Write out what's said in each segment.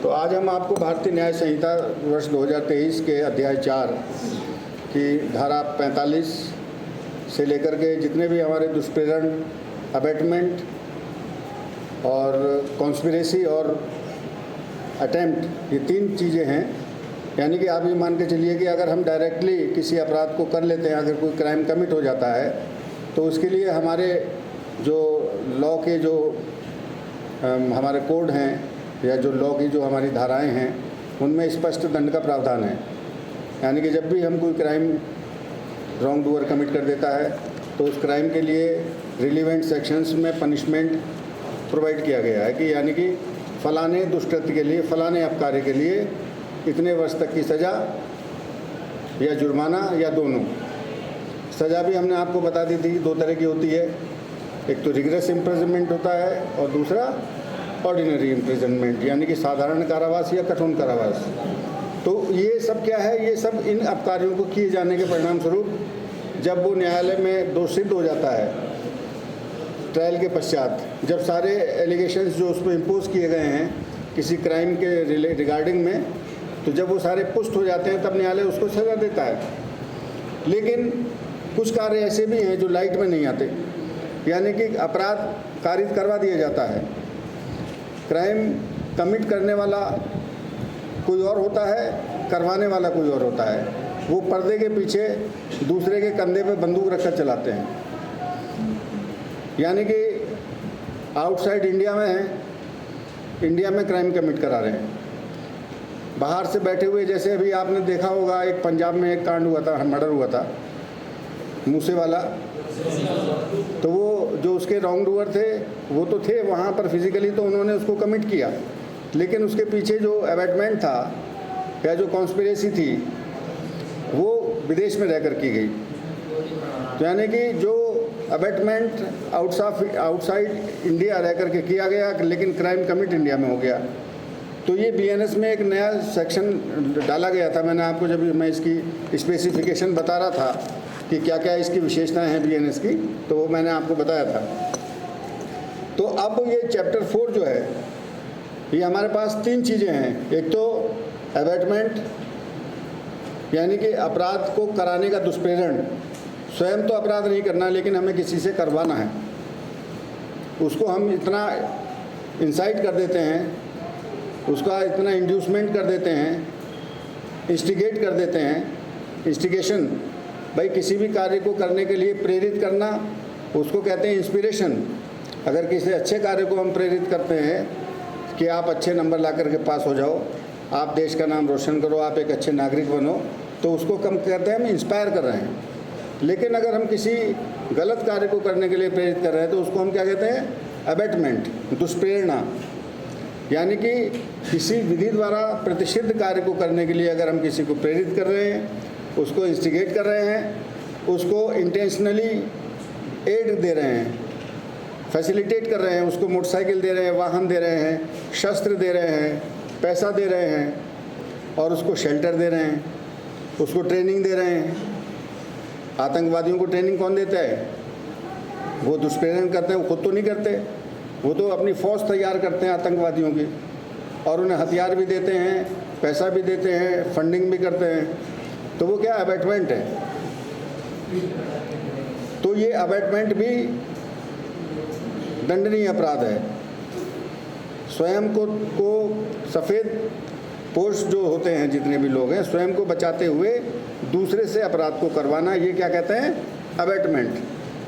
तो आज हम आपको भारतीय न्याय संहिता वर्ष 2023 के अध्याय 4 की धारा 45 से लेकर के जितने भी हमारे दुष्प्रेरण, अबेटमेंट और कॉन्स्पिरेसी और अटेम्प्ट, ये 3 चीज़ें हैं। यानी कि आप ये मान के चलिए कि अगर हम डायरेक्टली किसी अपराध को कर लेते हैं, अगर कोई क्राइम कमिट हो जाता है, तो उसके लिए हमारे जो लॉ के जो हमारे कोड हैं या जो लॉ की जो हमारी धाराएं हैं, उनमें स्पष्ट दंड का प्रावधान है। यानी कि जब भी हम कोई क्राइम रॉन्ग डूअर कमिट कर देता है तो उस क्राइम के लिए रिलीवेंट सेक्शंस में पनिशमेंट प्रोवाइड किया गया है कि यानी कि फ़लाने दुष्कृत्य के लिए, फ़लाने अपकार्य के लिए इतने वर्ष तक की सज़ा या जुर्माना या दोनों। सज़ा भी हमने आपको बता दी थी 2 तरह की होती है, एक तो रिग्रेस इम्प्रिजनमेंट होता है और दूसरा ऑर्डिनरी इम्प्रिजनमेंट, यानी कि साधारण कारावास या कठोर कारावास। तो ये सब क्या है, ये सब इन अपकार्यों को किए जाने के परिणाम स्वरूप जब वो न्यायालय में दोषी हो जाता है ट्रायल के पश्चात, जब सारे एलिगेशंस जो उस पर इम्पोज किए गए हैं किसी क्राइम के रिगार्डिंग में, तो जब वो सारे पुष्ट हो जाते हैं तब न्यायालय उसको सज़ा देता है। लेकिन कुछ कार्य ऐसे भी हैं जो लाइट में नहीं आते, यानी कि अपराध कारित करवा दिया जाता है। क्राइम कमिट करने वाला कोई और होता है, करवाने वाला कोई और होता है। वो पर्दे के पीछे दूसरे के कंधे पे बंदूक रखकर चलाते हैं, यानी कि आउटसाइड इंडिया में हैं, इंडिया में क्राइम कमिट करा रहे हैं। बाहर से बैठे हुए, जैसे अभी आपने देखा होगा एक पंजाब में एक कांड हुआ था, मर्डर हुआ था मूसे वाला, तो वो जो उसके रॉन्ग डूअर थे वो तो थे वहाँ पर फिजिकली, तो उन्होंने उसको कमिट किया, लेकिन उसके पीछे जो अबेटमेंट था या जो कॉन्स्पिरेसी थी वो विदेश में रहकर की गई। तो यानी कि जो अबेटमेंट आउटसाइड इंडिया रह कर के किया गया, लेकिन क्राइम कमिट इंडिया में हो गया। तो ये बीएनएस में एक नया सेक्शन डाला गया था। मैंने आपको जब मैं इसकी स्पेसिफिकेशन बता रहा था कि क्या क्या इसकी विशेषताएं हैं बीएनएस की, तो वो मैंने आपको बताया था। तो अब ये चैप्टर 4 जो है, ये हमारे पास 3 चीज़ें हैं। एक तो अबेटमेंट, यानी कि अपराध को कराने का दुष्प्रेरण। स्वयं तो अपराध नहीं करना, लेकिन हमें किसी से करवाना है, उसको हम इतना इंसाइट कर देते हैं, उसका इतना इंड्यूसमेंट कर देते हैं, इंस्टिगेट कर देते हैं। इंस्टिगेशन भाई किसी भी कार्य को करने के लिए प्रेरित करना, उसको कहते हैं इंस्पिरेशन। अगर किसी अच्छे कार्य को हम प्रेरित करते हैं कि आप अच्छे नंबर ला करके पास हो जाओ, आप देश का नाम रोशन करो, आप एक अच्छे नागरिक बनो, तो उसको कम कहते हैं हम इंस्पायर कर रहे हैं। लेकिन अगर हम किसी गलत कार्य को करने के लिए प्रेरित कर रहे हैं तो उसको हम क्या कहते हैं, अबेटमेंट, दुष्प्रेरणा। यानी कि किसी विधि द्वारा प्रतिषिद्ध कार्य को करने के लिए अगर हम किसी को प्रेरित कर रहे हैं, उसको इंस्टिगेट कर रहे हैं, उसको इंटेंशनली एड दे रहे हैं, फैसिलिटेट कर रहे हैं, उसको मोटरसाइकिल दे रहे हैं, वाहन दे रहे हैं, शस्त्र दे रहे हैं, पैसा दे रहे हैं और उसको शेल्टर दे रहे हैं, उसको ट्रेनिंग दे रहे हैं। आतंकवादियों को ट्रेनिंग कौन देता है? वो दुष्प्रेरण करते हैं, वो खुद तो नहीं करते, वो तो अपनी फ़ौज तैयार करते हैं आतंकवादियों की, और उन्हें हथियार भी देते हैं, पैसा भी देते हैं, फंडिंग भी करते हैं। तो वो क्या अबेटमेंट है। तो ये अबेटमेंट भी दंडनीय अपराध है। स्वयं को सफ़ेद पोश जो होते हैं, जितने भी लोग हैं, स्वयं को बचाते हुए दूसरे से अपराध को करवाना, ये क्या कहते हैं, अबेटमेंट।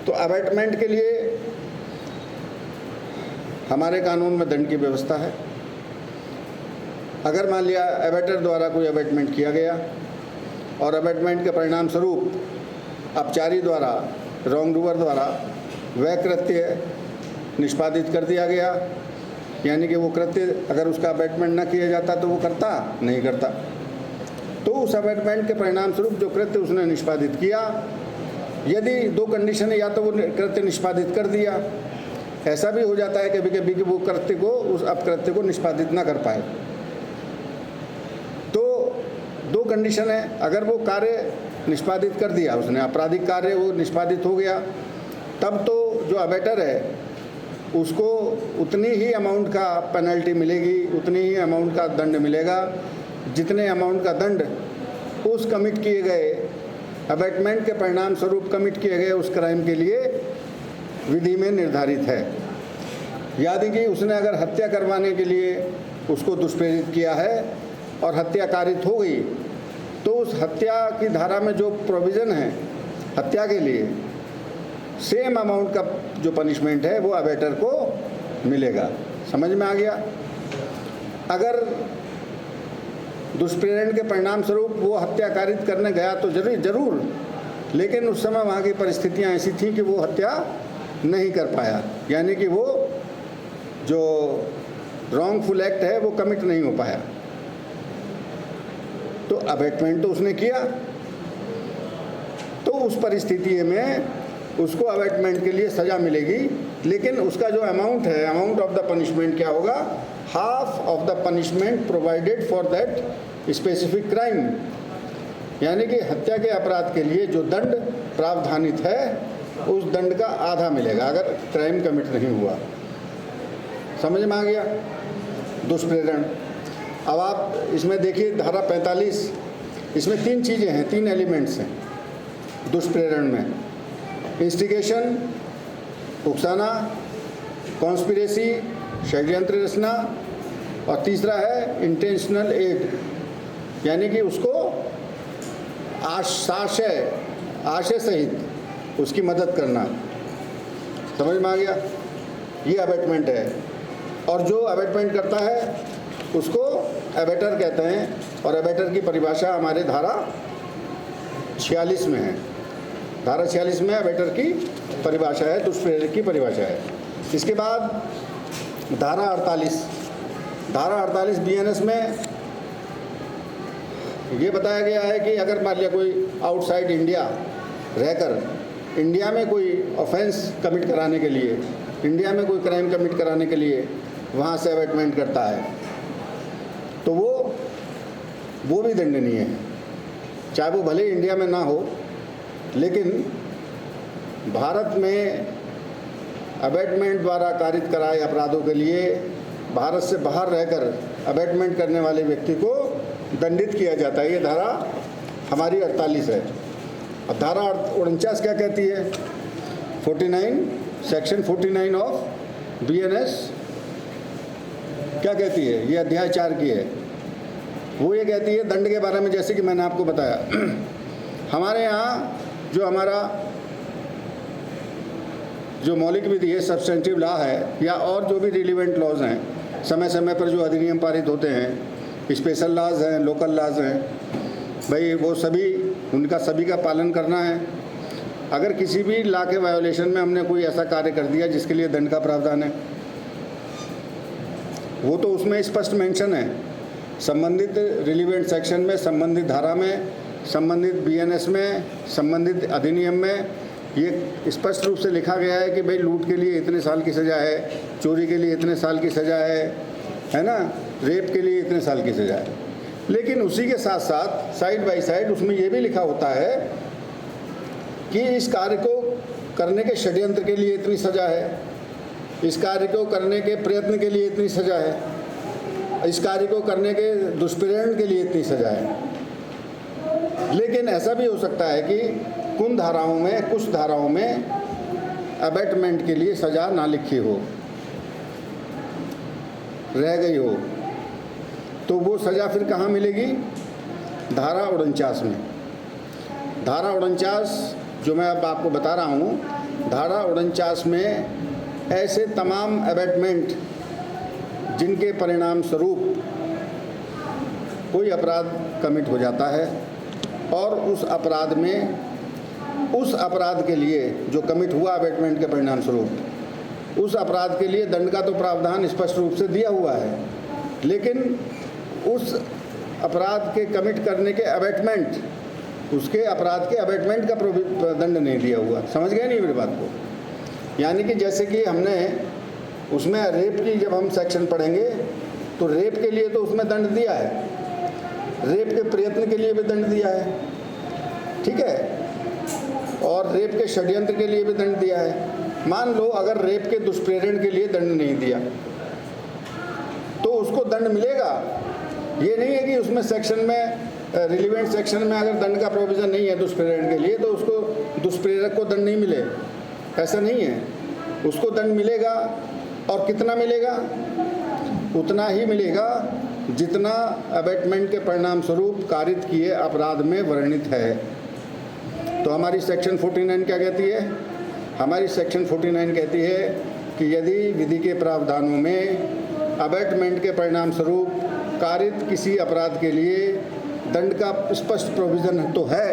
तो अबेटमेंट के लिए हमारे कानून में दंड की व्यवस्था है। अगर मान लिया अबेटर द्वारा कोई अबेटमेंट किया गया और अबेटमेंट के परिणाम स्वरूप अपचारी द्वारा, रॉन्ग डूअर द्वारा वह कृत्य निष्पादित कर दिया गया, यानी कि वो कृत्य अगर उसका अबेटमेंट न किया जाता तो वो करता नहीं करता, तो उस अबेटमेंट के परिणाम स्वरूप जो कृत्य उसने निष्पादित किया, यदि 2 कंडीशन है, या तो वो कृत्य निष्पादित कर दिया, ऐसा भी हो जाता है कभी कभी कि वो कृत्य को, उस अपकृत्य को निष्पादित ना कर पाए। तो 2 कंडीशन है, अगर वो कार्य निष्पादित कर दिया उसने, आपराधिक कार्य वो निष्पादित हो गया, तब तो जो अबेटर है उसको उतनी ही अमाउंट का पेनल्टी मिलेगी, उतनी ही अमाउंट का दंड मिलेगा जितने अमाउंट का दंड उस कमिट किए गए अबैटमेंट के परिणाम स्वरूप कमिट किए गए उस क्राइम के लिए विधि में निर्धारित है। यानी कि उसने अगर हत्या करवाने के लिए उसको दुष्प्रेरित किया है और हत्या कारित हो गई, तो उस हत्या की धारा में जो प्रोविज़न है हत्या के लिए, सेम अमाउंट का जो पनिशमेंट है वो अबेटर को मिलेगा। समझ में आ गया? अगर दुष्प्रेरण के परिणाम स्वरूप वो हत्या कारित करने गया तो जरूर, लेकिन उस समय वहाँ की परिस्थितियाँ ऐसी थीं कि वो हत्या नहीं कर पाया, यानी कि वो जो रॉन्गफुल एक्ट है वो कमिट नहीं हो पाया। तो अबेटमेंट तो उसने किया, तो उस परिस्थिति में उसको अबेटमेंट के लिए सज़ा मिलेगी, लेकिन उसका जो अमाउंट है, अमाउंट ऑफ द पनिशमेंट क्या होगा? Half of the punishment provided for that specific crime, यानी कि हत्या के अपराध के लिए जो दंड प्रावधानित है उस दंड का आधा मिलेगा अगर क्राइम कमिट नहीं हुआ। समझ में आ गया? दुष्प्रेरण। अब आप इसमें देखिए धारा 45, इसमें 3 चीज़ें हैं, 3 एलिमेंट्स हैं दुष्प्रेरण में। इंस्टिगेशन, उकसाना, कॉन्स्पिरेसी, षड्यंत्र रचना, और तीसरा है इंटेंशनल एड, यानी कि उसको आशय सहित उसकी मदद करना। समझ में आ गया? ये अबेटमेंट है, और जो अबेटमेंट करता है उसको अबेटर कहते हैं, और अबेटर की परिभाषा हमारे धारा 46 में है। धारा 46 में अबेटर की परिभाषा है, दुष्प्रेरक की परिभाषा है। इसके बाद धारा 48 बीएनएस में ये बताया गया है कि अगर मान लिया कोई आउटसाइड इंडिया रहकर इंडिया में कोई ऑफेंस कमिट कराने के लिए, इंडिया में कोई क्राइम कमिट कराने के लिए वहाँ से अबेटमेंट करता है, तो वो भी दंडनीय है, चाहे वो भले इंडिया में ना हो। लेकिन भारत में अबेटमेंट द्वारा कारित कराए अपराधों के लिए भारत से बाहर रहकर अबेटमेंट करने वाले व्यक्ति को दंडित किया जाता है। ये धारा हमारी 48 है। अब धारा 49 क्या कहती है? 49 सेक्शन 49 ऑफ बीएनएस क्या कहती है? ये अध्याय 4 की है। वो ये कहती है दंड के बारे में, जैसे कि मैंने आपको बताया हमारे यहाँ जो मौलिक विधि है, सब्सटेंटिव लॉ है, या और जो भी रिलीवेंट लॉज हैं, समय समय पर जो अधिनियम पारित होते हैं, स्पेशल लॉज हैं, लोकल लॉज हैं, भाई वो सभी का पालन करना है। अगर किसी भी लॉ के वायोलेशन में हमने कोई ऐसा कार्य कर दिया जिसके लिए दंड का प्रावधान है, वो तो उसमें स्पष्ट मेंशन है, संबंधित रिलीवेंट सेक्शन में, संबंधित धारा में, संबंधित बीएनएस में, संबंधित अधिनियम में ये स्पष्ट रूप से लिखा गया है कि भाई लूट के लिए इतने साल की सज़ा है, चोरी के लिए इतने साल की सज़ा है ना, रेप के लिए इतने साल की सज़ा है। लेकिन उसी के साथ साथ साइड बाय साइड उसमें ये भी लिखा होता है कि इस कार्य को करने के षड्यंत्र के लिए इतनी सज़ा है, इस कार्य को करने के प्रयत्न के लिए इतनी सज़ा है, इस कार्य को करने के दुष्प्रेरण के लिए इतनी सज़ा है। लेकिन ऐसा भी हो सकता है कि कुछ धाराओं में अबेटमेंट के लिए सज़ा ना लिखी हो, रह गई हो, तो वो सज़ा फिर कहाँ मिलेगी? धारा 49 में। धारा 49 जो मैं अब आपको बता रहा हूँ, धारा 49 में ऐसे तमाम अबेटमेंट जिनके परिणाम स्वरूप कोई अपराध कमिट हो जाता है और उस अपराध के लिए जो कमिट हुआ अबेटमेंट के परिणाम स्वरूप, उस अपराध के लिए दंड का तो प्रावधान स्पष्ट रूप से दिया हुआ है, लेकिन उस अपराध के कमिट करने के अबेटमेंट, उसके अपराध के अबेटमेंट का दंड नहीं दिया हुआ। समझ गए नहीं मेरी बात को? यानी कि जैसे कि हमने उसमें रेप की जब हम सेक्शन पढ़ेंगे तो रेप के लिए तो उसमें दंड दिया है, रेप के प्रयत्न के लिए भी दंड दिया है, ठीक है, और रेप के षड्यंत्र के लिए भी दंड दिया है। मान लो अगर रेप के दुष्प्रेरण के लिए दंड नहीं दिया तो उसको दंड मिलेगा। ये नहीं है कि उसमें सेक्शन में, रिलीवेंट सेक्शन में अगर दंड का प्रोविज़न नहीं है दुष्प्रेरण के लिए तो उसको, दुष्प्रेरक को दंड नहीं मिले, ऐसा नहीं है। उसको दंड मिलेगा। और कितना मिलेगा? उतना ही मिलेगा जितना अबेटमेंट के परिणाम स्वरूप कारित किए अपराध में वर्णित है। तो हमारी सेक्शन 49 क्या कहती है? हमारी सेक्शन 49 कहती है कि यदि विधि के प्रावधानों में अबेटमेंट के परिणाम स्वरूप कारित किसी अपराध के लिए दंड का स्पष्ट प्रोविज़न तो है,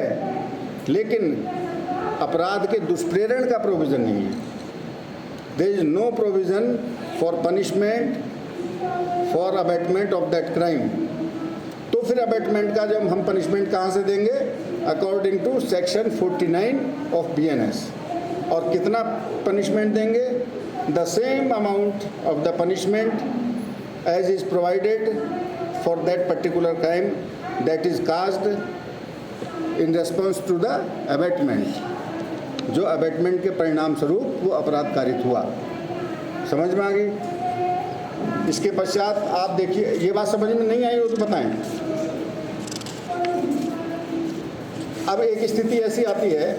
लेकिन अपराध के दुष्प्रेरण का प्रोविज़न नहीं है। There is no provision for punishment for abetment of that crime. तो फिर अबेटमेंट का जब हम पनिशमेंट कहाँ से देंगे? According to section 49 of BNS। और कितना पनिशमेंट देंगे? The same amount of the punishment as is provided for that particular crime that is caused in response to the abetment, जो अबेटमेंट के परिणाम स्वरूप वो अपराध कारित हुआ। समझ में आ गई? इसके पश्चात आप देखिए, ये बात समझ में नहीं आई हो तो बताएं। अब एक स्थिति ऐसी आती है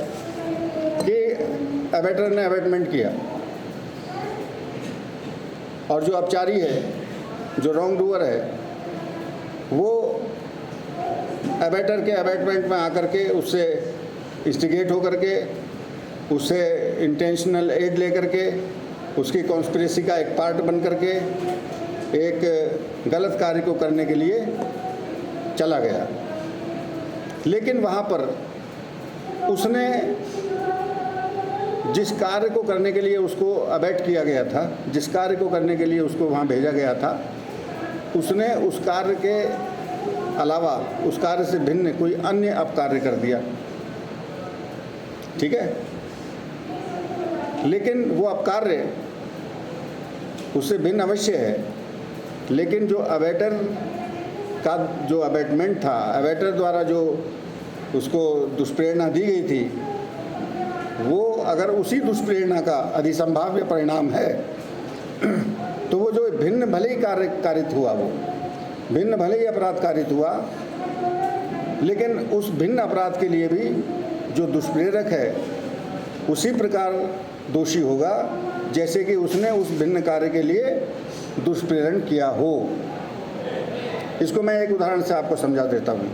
कि अबेटर ने अबेटमेंट किया और जो अपचारी है, जो रॉन्ग डूअर है, वो अबेटर के अबेटमेंट में आकर के उससे इंस्टिगेट होकर के, उससे इंटेंशनल एड लेकर के, उसकी कॉन्स्पिरेसी का एक पार्ट बन करके एक गलत कार्य को करने के लिए चला गया। लेकिन वहाँ पर उसने जिस कार्य को करने के लिए उसको अबेट किया गया था, जिस कार्य को करने के लिए उसको वहाँ भेजा गया था, उसने उस कार्य के अलावा, उस कार्य से भिन्न कोई अन्य अपकार्य कर दिया। ठीक है? लेकिन वो अपकार्य उससे भिन्न अवश्य है, लेकिन जो अबेटर का जो अबेटमेंट था, अबेटर द्वारा जो उसको दुष्प्रेरणा दी गई थी, वो अगर उसी दुष्प्रेरणा का अधिसंभाव्य परिणाम है तो वो जो भिन्न भले ही कार्य कारित हुआ, वो भिन्न भले ही अपराध कारित हुआ, लेकिन उस भिन्न अपराध के लिए भी जो दुष्प्रेरक है उसी प्रकार दोषी होगा जैसे कि उसने उस भिन्न कार्य के लिए दुष्प्रेरण किया हो। इसको मैं एक उदाहरण से आपको समझा देता हूँ।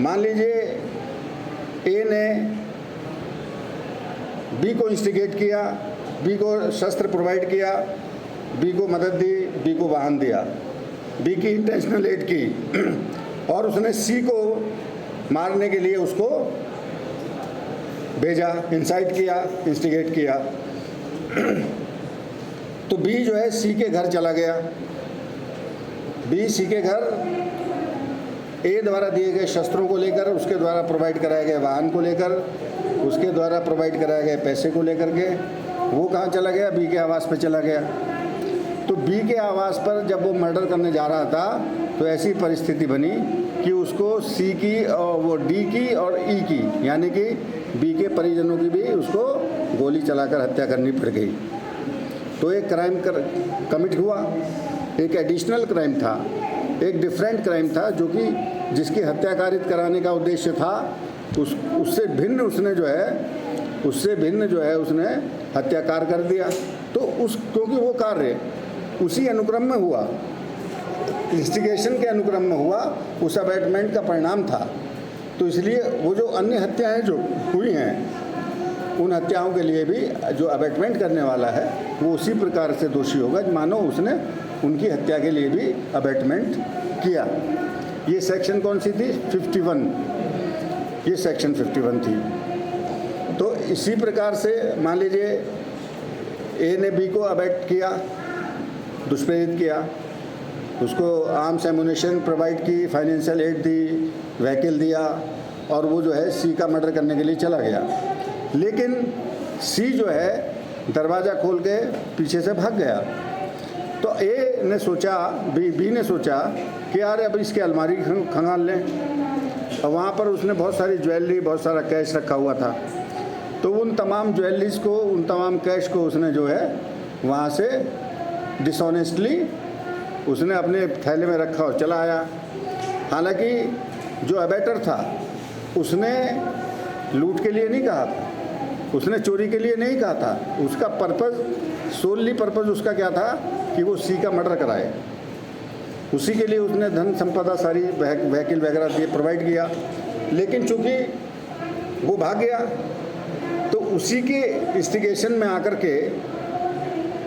मान लीजिए ए ने बी को इंस्टिगेट किया, बी को शस्त्र प्रोवाइड किया, बी को मदद दी, बी को वाहन दिया, बी की इंटेंशनल एड की और उसने सी को मारने के लिए उसको भेजा, इंसाइट किया, इंस्टिगेट किया। तो बी जो है सी के घर चला गया। बी सी के घर ए द्वारा दिए गए शस्त्रों को लेकर, उसके द्वारा प्रोवाइड कराए गए वाहन को लेकर, उसके द्वारा प्रोवाइड कराए गए पैसे को लेकर के वो कहाँ चला गया? बी के आवास पर चला गया। तो बी के आवास पर जब वो मर्डर करने जा रहा था तो ऐसी परिस्थिति बनी कि उसको सी की और वो डी की और ई की, यानी कि बी के परिजनों की भी उसको गोली चलाकर हत्या करनी पड़ गई। तो एक क्राइम कमिट हुआ, एक एडिशनल क्राइम था, एक डिफरेंट क्राइम था जो कि जिसकी हत्या कारित कराने का उद्देश्य था, उससे भिन्न उसने जो है उसने हत्याकार कर दिया। तो क्योंकि वो कार्य उसी अनुक्रम में हुआ, इंस्टिगेशन के अनुक्रम में हुआ, उस अबेटमेंट का परिणाम था, तो इसलिए वो जो अन्य हत्याएं जो हुई हैं उन हत्याओं के लिए भी जो अबेटमेंट करने वाला है वो उसी प्रकार से दोषी होगा मानो उसने उनकी हत्या के लिए भी अबेटमेंट किया। ये सेक्शन कौन सी थी? 51। ये सेक्शन 51 थी। तो इसी प्रकार से मान लीजिए ए ने बी को अबेट किया, दुष्प्रेरित किया, उसको आर्म्स एमुनेशन प्रोवाइड की, फाइनेंशियल एड दी, व्हीकल दिया और वो जो है सी का मर्डर करने के लिए चला गया। लेकिन सी जो है दरवाज़ा खोल के पीछे से भाग गया। तो ए ने सोचा, बी ने सोचा कि यार अब इसके अलमारी खंगाल लें, और वहाँ पर उसने बहुत सारी ज्वेलरी, बहुत सारा कैश रखा हुआ था। तो उन तमाम ज्वेलरीज को, उन तमाम कैश को उसने जो है वहाँ से डिसऑनेस्टली उसने अपने थैले में रखा और चला आया। हालांकि जो अबेटर था उसने लूट के लिए नहीं कहा था, उसने चोरी के लिए नहीं कहा था। उसका पर्पज़, सोनली पर्पज़ उसका क्या था कि वो सी का मर्डर कराए। उसी के लिए उसने धन संपदा सारी व्हीकल वगैरह दिए, प्रोवाइड किया। लेकिन चूँकि वो भाग गया तो उसी के इंस्टिगेशन में आकर के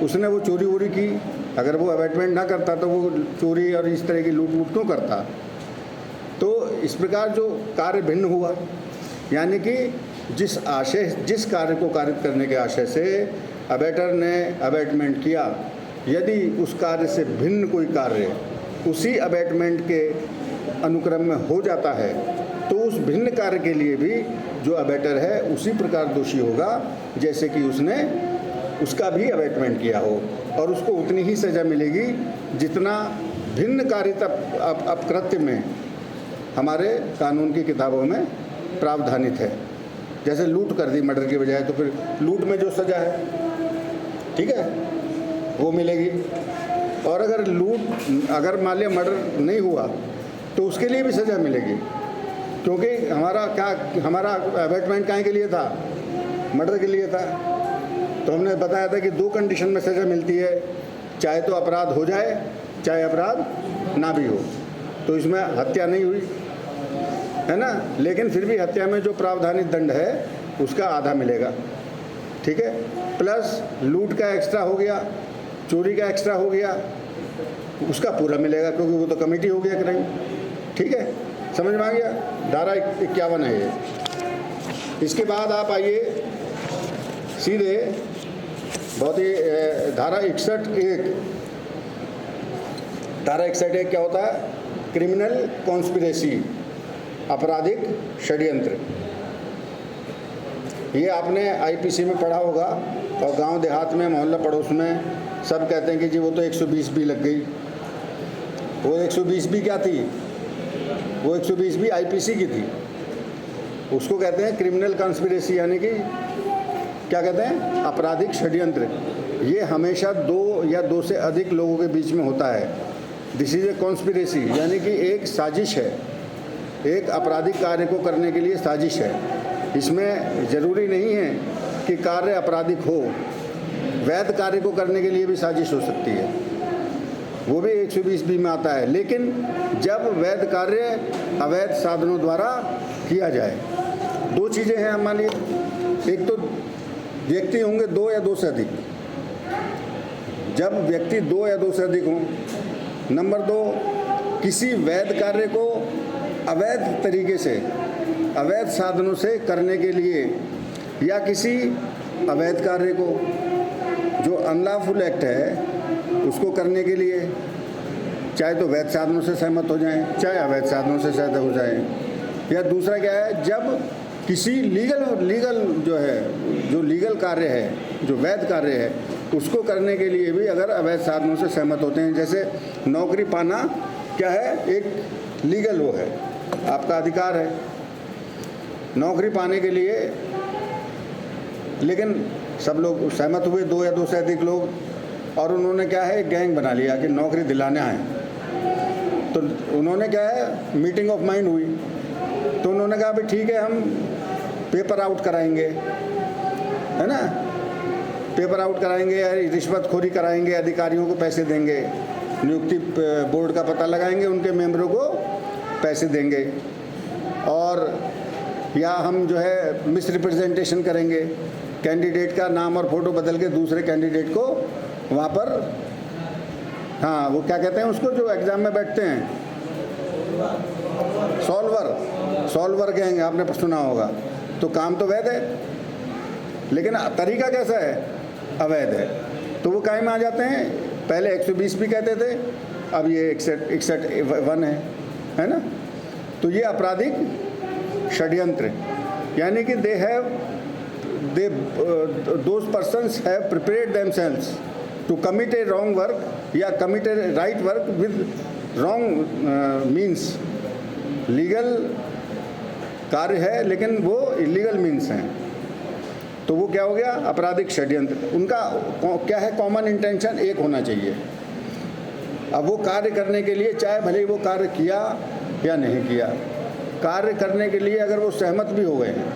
उसने वो चोरी वोरी की। अगर वो अबैटमेंट ना करता तो वो चोरी और इस तरह की लूट वूट क्यों करता। तो इस प्रकार जो कार्य भिन्न हुआ, यानी कि जिस कार्य को कारित करने के आशय से अबैटर ने अबैटमेंट किया, यदि उस कार्य से भिन्न कोई कार्य उसी अबैटमेंट के अनुक्रम में हो जाता है तो उस भिन्न कार्य के लिए भी जो अबैटर है उसी प्रकार दोषी होगा जैसे कि उसने उसका भी अबैटमेंट किया हो, और उसको उतनी ही सज़ा मिलेगी जितना भिन्न कारित अपकृत्य में हमारे कानून की किताबों में प्रावधानित है। जैसे लूट कर दी मर्डर के बजाय, तो फिर लूट में जो सज़ा है, ठीक है, वो मिलेगी। और अगर मान लिया मर्डर नहीं हुआ तो उसके लिए भी सज़ा मिलेगी, क्योंकि हमारा अबैटमेंट काहे के लिए था, मर्डर के लिए था। तो हमने बताया था कि 2 कंडीशन में सज़ा मिलती है, चाहे तो अपराध हो जाए, चाहे अपराध ना भी हो। तो इसमें हत्या नहीं हुई है ना, लेकिन फिर भी हत्या में जो प्रावधानित दंड है उसका आधा मिलेगा, ठीक है। प्लस लूट का एक्स्ट्रा हो गया, चोरी का एक्स्ट्रा हो गया, उसका पूरा मिलेगा, क्योंकि वो तो कमेटी हो गया क्राइम, ठीक है। समझ में आ गया। धारा 51 है ये। इसके बाद आप आइए सीधे बहुत ही धारा 61(1). धारा 61(1) क्या होता है? क्रिमिनल कॉन्स्पिरेसी, आपराधिक षड्यंत्र। ये आपने आईपीसी में पढ़ा होगा, और गांव देहात में, मोहल्ला पड़ोस में सब कहते हैं कि जी वो तो 120 भी लग गई। वो 120 भी क्या थी? वो 120 भी आईपीसी की थी। उसको कहते हैं क्रिमिनल कॉन्स्पिरेसी, यानी कि क्या कहते हैं? आपराधिक षड्यंत्र। ये हमेशा 2 या 2 से अधिक लोगों के बीच में होता है। दिस इज ए कॉन्स्पिरेसी, यानी कि एक साजिश है, एक आपराधिक कार्य को करने के लिए साजिश है। इसमें ज़रूरी नहीं है कि कार्य आपराधिक हो, वैध कार्य को करने के लिए भी साजिश हो सकती है, वो भी 120 में आता है। लेकिन जब वैध कार्य अवैध साधनों द्वारा किया जाए, 2 चीज़ें हैं मान लीजिए। एक तो व्यक्ति होंगे 2 या 2 से अधिक। जब व्यक्ति 2 या 2 से अधिक हों। नंबर 2, किसी वैध कार्य को अवैध तरीके से, अवैध साधनों से करने के लिए, या किसी अवैध कार्य को जो अनलॉफुल एक्ट है उसको करने के लिए, चाहे तो वैध साधनों से सहमत हो जाएं, चाहे अवैध साधनों से सहमत हो जाएं। या दूसरा क्या है? जब किसी लीगल जो है, जो लीगल कार्य है, जो वैध कार्य है, उसको करने के लिए भी अगर अवैध साधनों से सहमत होते हैं। जैसे नौकरी पाना क्या है? एक लीगल वो है, आपका अधिकार है नौकरी पाने के लिए। लेकिन सब लोग सहमत हुए, 2 या 2 से अधिक लोग, और उन्होंने क्या है, एक गैंग बना लिया कि नौकरी दिलाना है। तो उन्होंने क्या है, मीटिंग ऑफ माइंड हुई, तो उन्होंने कहा भाई ठीक है, हम पेपर आउट कराएंगे, है ना, पेपर आउट कराएंगे, रिश्वतखोरी कराएंगे, अधिकारियों को पैसे देंगे, नियुक्ति बोर्ड का पता लगाएंगे, उनके मेंबरों को पैसे देंगे, और या हम जो है मिस रिप्रेजेंटेशन करेंगे, कैंडिडेट का नाम और फोटो बदल के दूसरे कैंडिडेट को वहाँ पर, हाँ वो क्या कहते हैं उसको जो एग्ज़ाम में बैठते हैं, सॉल्वर गैंग, आपने सुना होगा। तो काम तो वैध है, लेकिन तरीका कैसा है? अवैध है। तो वो काहे में आ जाते हैं? पहले 120 भी कहते थे, अब ये 61(1) है ना। तो ये आपराधिक षड्यंत्र, यानी कि those persons have prepared themselves to commit a wrong work या commit a right work with wrong means। Legal कार्य है लेकिन वो इलीगल मीन्स हैं, तो वो क्या हो गया, आपराधिक षड्यंत्र। उनका क्या है, कॉमन इंटेंशन एक होना चाहिए। अब वो कार्य करने के लिए, चाहे भले ही वो कार्य किया या नहीं किया, कार्य करने के लिए अगर वो सहमत भी हो गए हैं,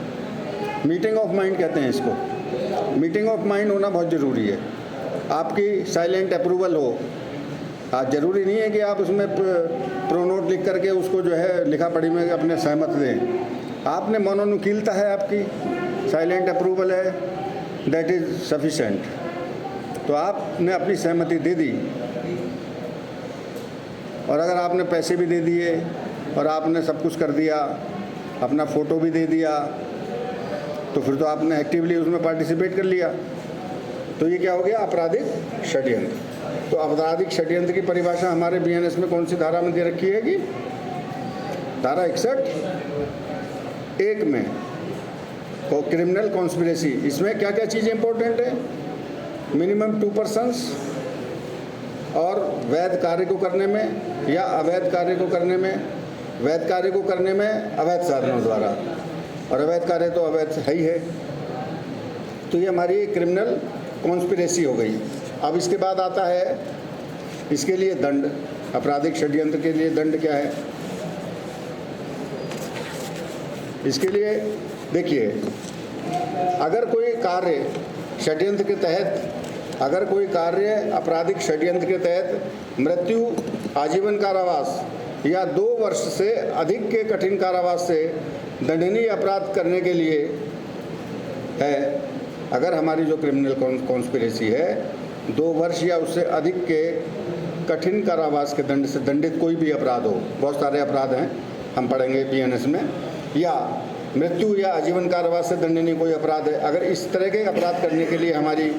मीटिंग ऑफ माइंड कहते हैं इसको, मीटिंग ऑफ माइंड होना बहुत ज़रूरी है। आपकी साइलेंट अप्रूवल हो। आज ज़रूरी नहीं है कि आप उसमें प्रोनोट लिख करके उसको जो है लिखा पढ़ी में अपने सहमत दें। आपने मनोनुकीलता है, आपकी साइलेंट अप्रूवल है, दैट इज़ सफिशेंट। तो आपने अपनी सहमति दे दी, और अगर आपने पैसे भी दे दिए और आपने सब कुछ कर दिया, अपना फ़ोटो भी दे दिया, तो फिर तो आपने एक्टिवली उसमें पार्टिसिपेट कर लिया। तो ये क्या हो गया, आपराधिक षड्यंत्र। तो आपराधिक षड्यंत्र की परिभाषा हमारे बीएनएस में कौन सी धारा में दे रखी है कि धारा 61(1) में क्रिमिनल कॉन्स्पिरेसी। इसमें क्या क्या चीज़ें इंपॉर्टेंट है, मिनिमम 2 पर्सन्स, और वैध कार्य को करने में या अवैध कार्य को करने में, वैध कार्य को करने में अवैध साधनों द्वारा, और अवैध कार्य तो अवैध है ही है। तो ये हमारी क्रिमिनल कॉन्स्पिरेसी हो गई। अब इसके बाद आता है इसके लिए दंड। आपराधिक षड्यंत्र के लिए दंड क्या है, इसके लिए देखिए, अगर कोई कार्य षड्यंत्र के तहत, अगर कोई कार्य आपराधिक षड्यंत्र के तहत मृत्यु, आजीवन कारावास या 2 वर्ष से अधिक के कठिन कारावास से दंडनीय अपराध करने के लिए है, अगर हमारी जो क्रिमिनल कॉन्स्पिरेसी है 2 वर्ष या उससे अधिक के कठिन कारावास के दंड से दंडित कोई भी अपराध हो, बहुत सारे अपराध हैं, हम पढ़ेंगे बीएनएस में, या मृत्यु या आजीवन कारावास से दंडनीय कोई अपराध है, अगर इस तरह के अपराध करने के लिए हमारी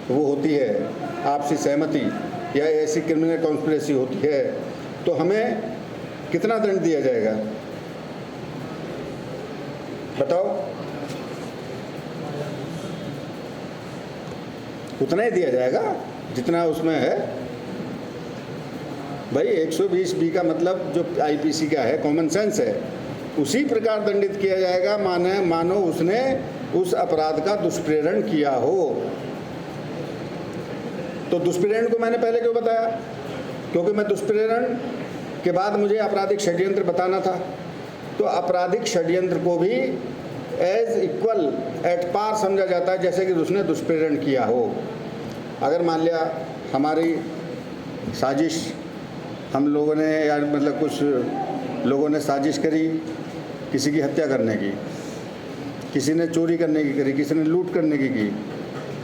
वो होती है आपसी सहमति या ऐसी क्रिमिनल कॉन्स्पिरेसी होती है, तो हमें कितना दंड दिया जाएगा बताओ? उतना ही दिया जाएगा जितना उसमें है। भाई 120(b) का मतलब जो आईपीसी का है, कॉमन सेंस है, उसी प्रकार दंडित किया जाएगा मानो उसने उस अपराध का दुष्प्रेरण किया हो। तो दुष्प्रेरण को मैंने पहले क्यों बताया? क्योंकि मैं दुष्प्रेरण के बाद मुझे आपराधिक षड्यंत्र बताना था। तो आपराधिक षड्यंत्र को भी एज इक्वल, एट पार समझा जाता है जैसे कि उसने दुष्प्रेरण किया हो। अगर मान लिया हमारी साजिश, हम लोगों ने या मतलब कुछ लोगों ने साजिश करी किसी की हत्या करने की, किसी ने चोरी करने की करी, किसी ने लूट करने की,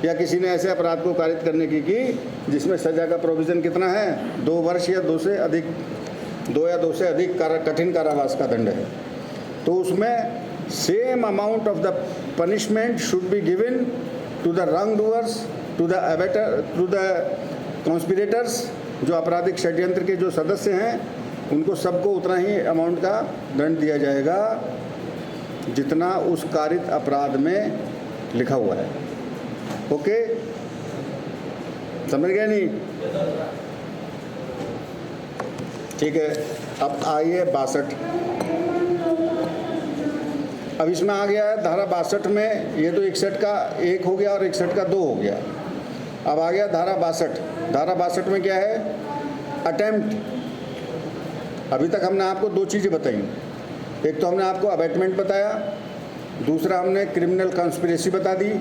या किसी ने ऐसे अपराध को कारित करने की जिसमें सज़ा का प्रोविज़न कितना है, 2 वर्ष या 2 से अधिक, 2 या 2 से अधिक कठिन कारावास का दंड है। तो उसमें same amount of the punishment should be given to the wrongdoers, to the abettor, to the conspirators, जो आपराधिक षड्यंत्र के जो सदस्य हैं उनको सबको उतना ही अमाउंट का दंड दिया जाएगा जितना उस कारित अपराध में लिखा हुआ है। ओके, समझ गए नहीं? ठीक है, अब आइए 62। अब इसमें आ गया है धारा 62 में, ये तो 61 का 1 हो गया और 61 का 2 हो गया। अब आ गया धारा 62। धारा 62 में क्या है? अटेम्प्ट। अभी तक हमने आपको 2 चीज़ें बताई, एक तो हमने आपको अबेटमेंट बताया, दूसरा हमने क्रिमिनल कॉन्स्पिरेसी बता दी,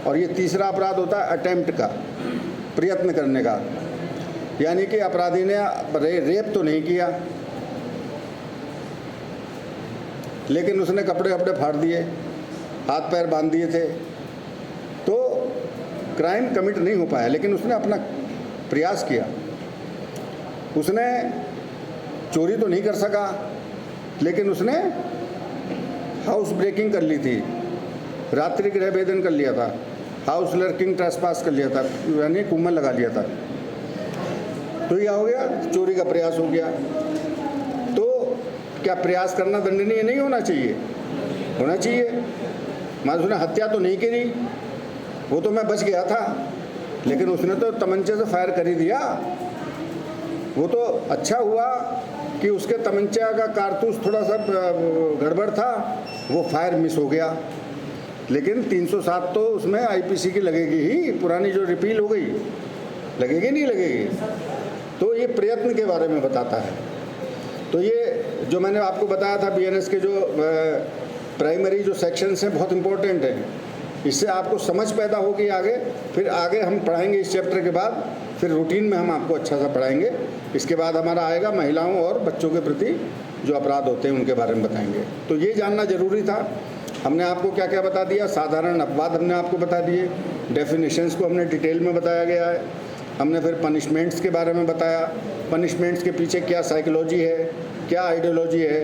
और ये तीसरा अपराध होता है अटेम्प्ट का, प्रयत्न करने का। यानी कि अपराधी ने रेप तो नहीं किया, लेकिन उसने कपड़े वपड़े फाड़ दिए, हाथ पैर बांध दिए थे, तो क्राइम कमिट नहीं हो पाया, लेकिन उसने अपना प्रयास किया। उसने चोरी तो नहीं कर सका, लेकिन उसने हाउस ब्रेकिंग कर ली थी, रात्रि गृह भेदन कर लिया था, हाउस लर्किंग ट्रेसपास कर लिया था, यानी कुम्मल लगा लिया था। तो यह हो गया, चोरी का प्रयास हो गया। तो क्या प्रयास करना दंडनीय नहीं होना चाहिए? होना चाहिए। मान उसने हत्या तो नहीं करी, वो तो मैं बच गया था, लेकिन उसने तो तमंचे से फायर कर ही दिया। वो तो अच्छा हुआ कि उसके तमंचा का कारतूस थोड़ा सा गड़बड़ था, वो फायर मिस हो गया। लेकिन 307 तो उसमें आईपीसी की लगेगी ही, पुरानी जो रिपील हो गई लगेगी नहीं लगेगी। तो ये प्रयत्न के बारे में बताता है। तो ये जो मैंने आपको बताया था बीएनएस के जो प्राइमरी जो सेक्शंस हैं बहुत इंपॉर्टेंट हैं, इससे आपको समझ पैदा होगी आगे। फिर आगे हम पढ़ाएंगे इस चैप्टर के बाद, फिर रूटीन में हम आपको अच्छा सा पढ़ाएंगे। इसके बाद हमारा आएगा महिलाओं और बच्चों के प्रति जो अपराध होते हैं उनके बारे में बताएंगे। तो ये जानना ज़रूरी था। हमने आपको क्या क्या बता दिया, साधारण अपवाद हमने आपको बता दिए, डेफिनेशंस को हमने डिटेल में बताया गया है। हमने फिर पनिशमेंट्स के बारे में बताया, पनिशमेंट्स के पीछे क्या साइकोलॉजी है, क्या आइडियोलॉजी है,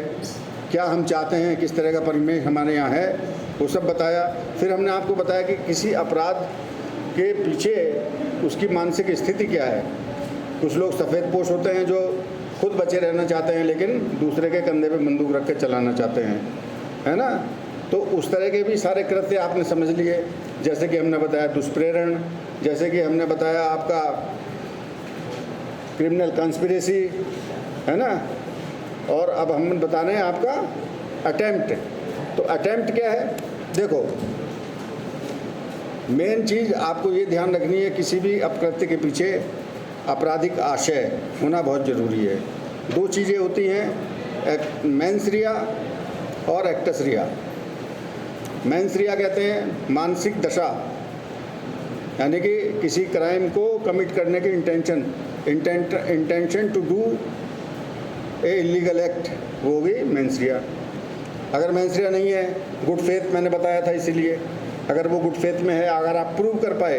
क्या हम चाहते हैं, किस तरह का पनिशमेंट हमारे यहाँ है, वो सब बताया। फिर हमने आपको बताया कि किसी अपराध के पीछे उसकी मानसिक स्थिति क्या है। कुछ लोग सफ़ेदपोश होते हैं जो खुद बचे रहना चाहते हैं लेकिन दूसरे के कंधे पे बंदूक रख के चलाना चाहते हैं, है ना। तो उस तरह के भी सारे कृत्य आपने समझ लिए, जैसे कि हमने बताया दुष्प्रेरण, जैसे कि हमने बताया आपका क्रिमिनल कंस्पिरेसी, है ना। और अब हम बता रहे हैं आपका अटेम्प्ट। तो अटेम्प्ट क्या है, देखो मेन चीज़ आपको ये ध्यान रखनी है, किसी भी अपकृत्य के पीछे आपराधिक आशय होना बहुत ज़रूरी है। दो चीज़ें होती हैं, मेंस रिया और एक्टस रिया। मेंस रिया कहते हैं मानसिक दशा, यानी कि किसी क्राइम को कमिट करने की intention to do a illegal act, वो होगी मेंस रिया। अगर मेंस रिया नहीं है, गुड फेथ मैंने बताया था, इसीलिए अगर वो गुड फेथ में है, अगर आप प्रूव कर पाए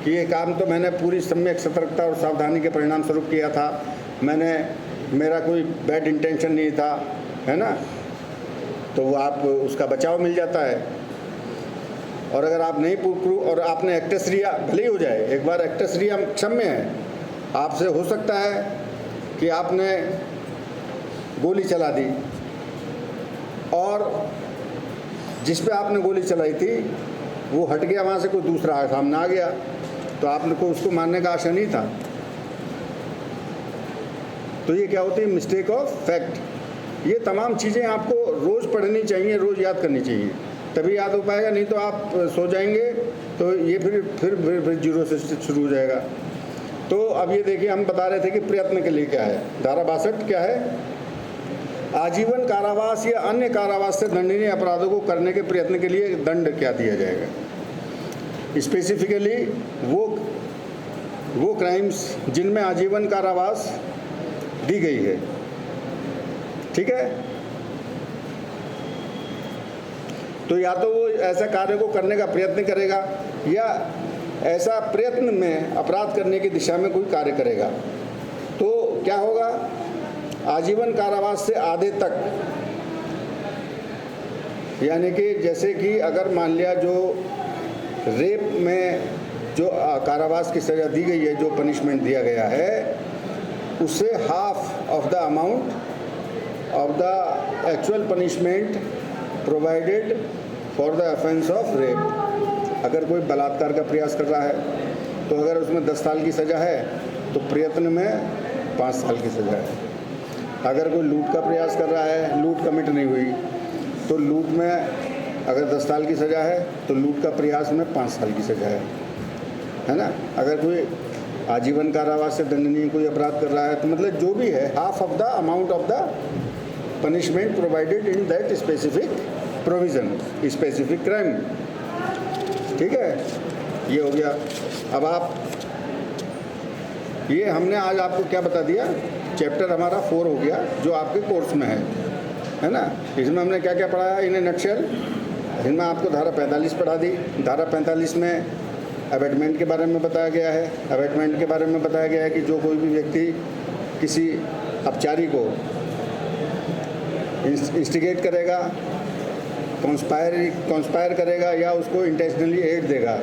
कि ये काम तो मैंने पूरी सम्यक सतर्कता और सावधानी के परिणाम स्वरूप किया था, मेरा कोई बैड इंटेंशन नहीं था, है ना, तो वो आप उसका बचाव मिल जाता है। और अगर आप नहीं प्रूव और आपने एक्टस रिया भले ही हो जाए, एक बार एक्टस रिया क्षम्य है, आपसे हो सकता है कि आपने गोली चला दी और जिस पे आपने गोली चलाई थी वो हट गया, वहाँ से कोई दूसरा सामने आ गया, तो आपने को उसको मारने का आशा नहीं था। तो ये क्या होती है, मिस्टेक ऑफ फैक्ट। ये तमाम चीज़ें आपको रोज़ पढ़नी चाहिए, रोज़ याद करनी चाहिए, तभी याद हो पाएगा, नहीं तो आप सो जाएंगे तो ये फिर जीरो से शुरू हो जाएगा। तो अब ये देखिए, हम बता रहे थे कि प्रयत्न के लिए क्या है। धारा 62 क्या है, आजीवन कारावास या अन्य कारावास से दंडनीय अपराधों को करने के प्रयत्न के लिए दंड क्या दिया जाएगा। स्पेसिफिकली वो क्राइम्स जिनमें आजीवन कारावास दी गई है, ठीक है। तो या तो वो ऐसा कार्य को करने का प्रयत्न करेगा या ऐसा प्रयत्न में अपराध करने की दिशा में कोई कार्य करेगा, तो क्या होगा, आजीवन कारावास से आधे तक। यानी कि जैसे कि अगर मान लिया जो रेप में जो कारावास की सज़ा दी गई है, जो पनिशमेंट दिया गया है, उससे half of the amount of the actual punishment provided for the offence of rape. अगर कोई बलात्कार का प्रयास कर रहा है तो अगर उसमें 10 साल की सज़ा है तो प्रयत्न में 5 साल की सज़ा है। अगर कोई लूट का प्रयास कर रहा है, लूट कमिट नहीं हुई, तो लूट में अगर 10 साल की सज़ा है तो लूट का प्रयास में 5 साल की सज़ा है ना। अगर कोई आजीवन कारावास से दंडनीय कोई अपराध कर रहा है तो मतलब जो भी है, half of the amount of the punishment provided in that specific provision, specific crime, ठीक है। ये हो गया। अब आप ये हमने आज आपको क्या बता दिया, चैप्टर हमारा 4 हो गया जो आपके कोर्स में है ना। इसमें हमने क्या क्या पढ़ाया इन ए नटशेल। इनमें आपको धारा 45 पढ़ा दी। धारा 45 में अबेटमेंट के बारे में बताया गया है। अबेटमेंट के बारे में बताया गया है कि जो कोई भी व्यक्ति किसी अपचारी को इंस्टिगेट करेगा, कॉन्स्पायर करेगा या उसको इंटेंशनली एड देगा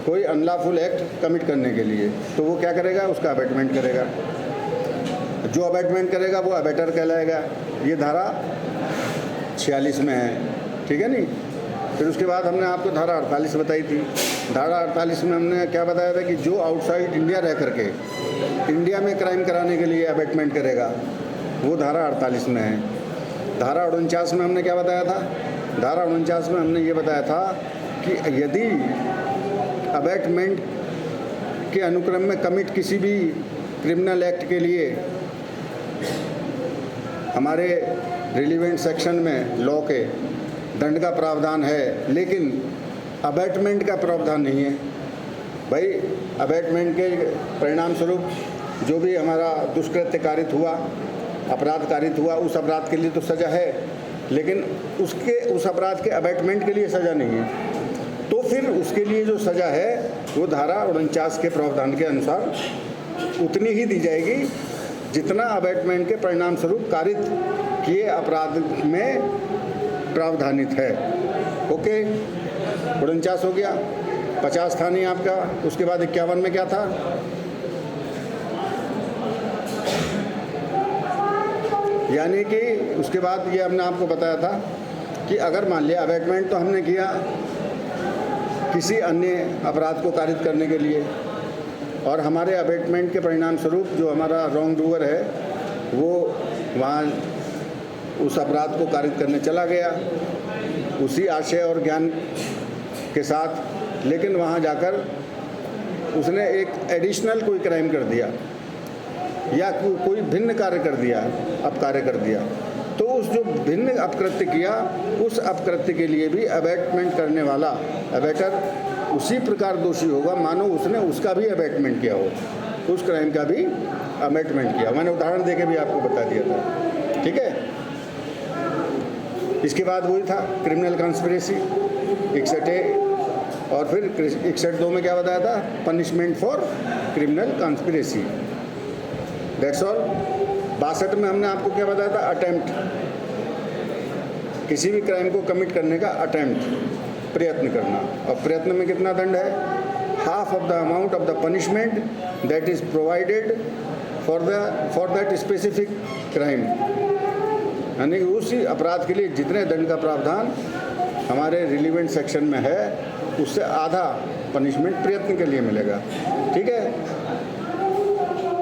कोई अनलॉफुल एक्ट कमिट करने के लिए, तो वो क्या करेगा, उसका अबेटमेंट करेगा। जो अबेटमेंट करेगा वो अबेटर कहलाएगा। ये धारा 46 में है, ठीक है नहीं। फिर उसके बाद हमने आपको धारा 48 बताई थी। धारा 48 में हमने क्या बताया था कि जो आउटसाइड इंडिया रह करके इंडिया में क्राइम कराने के लिए अबेटमेंट करेगा, वो धारा 48 में है। धारा 49 में हमने क्या बताया था धारा 49 में हमने ये बताया था कि यदि अबैटमेंट के अनुक्रम में कमिट किसी भी क्रिमिनल एक्ट के लिए हमारे रिलीवेंट सेक्शन में लॉ के दंड का प्रावधान है, लेकिन अबैटमेंट का प्रावधान नहीं है। भाई अबैटमेंट के परिणाम स्वरूप जो भी हमारा दुष्कृत्य कारित हुआ, अपराध कारित हुआ, उस अपराध के लिए तो सज़ा है, लेकिन उस अपराध के अबैटमेंट के लिए सज़ा नहीं है। तो फिर उसके लिए जो सज़ा है वो धारा 49 के प्रावधान के अनुसार उतनी ही दी जाएगी जितना अबैटमेंट के परिणाम स्वरूप कारित किए अपराध में प्रावधानित है। ओके, 49 हो गया, 50 था नहीं आपका। उसके बाद 51 में क्या था? यानी कि उसके बाद ये हमने आपको बताया था कि अगर मान लिया अबैटमेंट तो हमने किया किसी अन्य अपराध को कारित करने के लिए, और हमारे अबैटमेंट के परिणाम स्वरूप जो हमारा रॉन्ग डूअर है वो वहाँ उस अपराध को कारित करने चला गया उसी आशय और ज्ञान के साथ, लेकिन वहाँ जाकर उसने एक एडिशनल कोई क्राइम कर दिया या कोई भिन्न कार्य कर दिया, अपकार्य कर दिया, तो उस जो भिन्न अपकृत्य किया उस अपकृत्य के लिए भी अबैटमेंट करने वाला अबैटर उसी प्रकार दोषी होगा मानो उसने उसका भी अबैटमेंट किया हो, उस क्राइम का भी अबैटमेंट किया। मैंने उदाहरण देके भी आपको बता दिया था, ठीक है। इसके बाद वही था क्रिमिनल कॉन्स्पिरेसी 61A, और फिर 61(2) में क्या बताया था? Punishment for criminal conspiracy. That's all. 62 में हमने आपको क्या बताया था? अटेम्प्ट, किसी भी क्राइम को कमिट करने का अटेम्प्ट, प्रयत्न करना। और प्रयत्न में कितना दंड है? Half of the amount of the punishment that is provided for that specific crime, यानी उसी अपराध के लिए जितने दंड का प्रावधान हमारे रिलीवेंट सेक्शन में है उससे आधा पनिशमेंट प्रयत्न के लिए मिलेगा, ठीक है।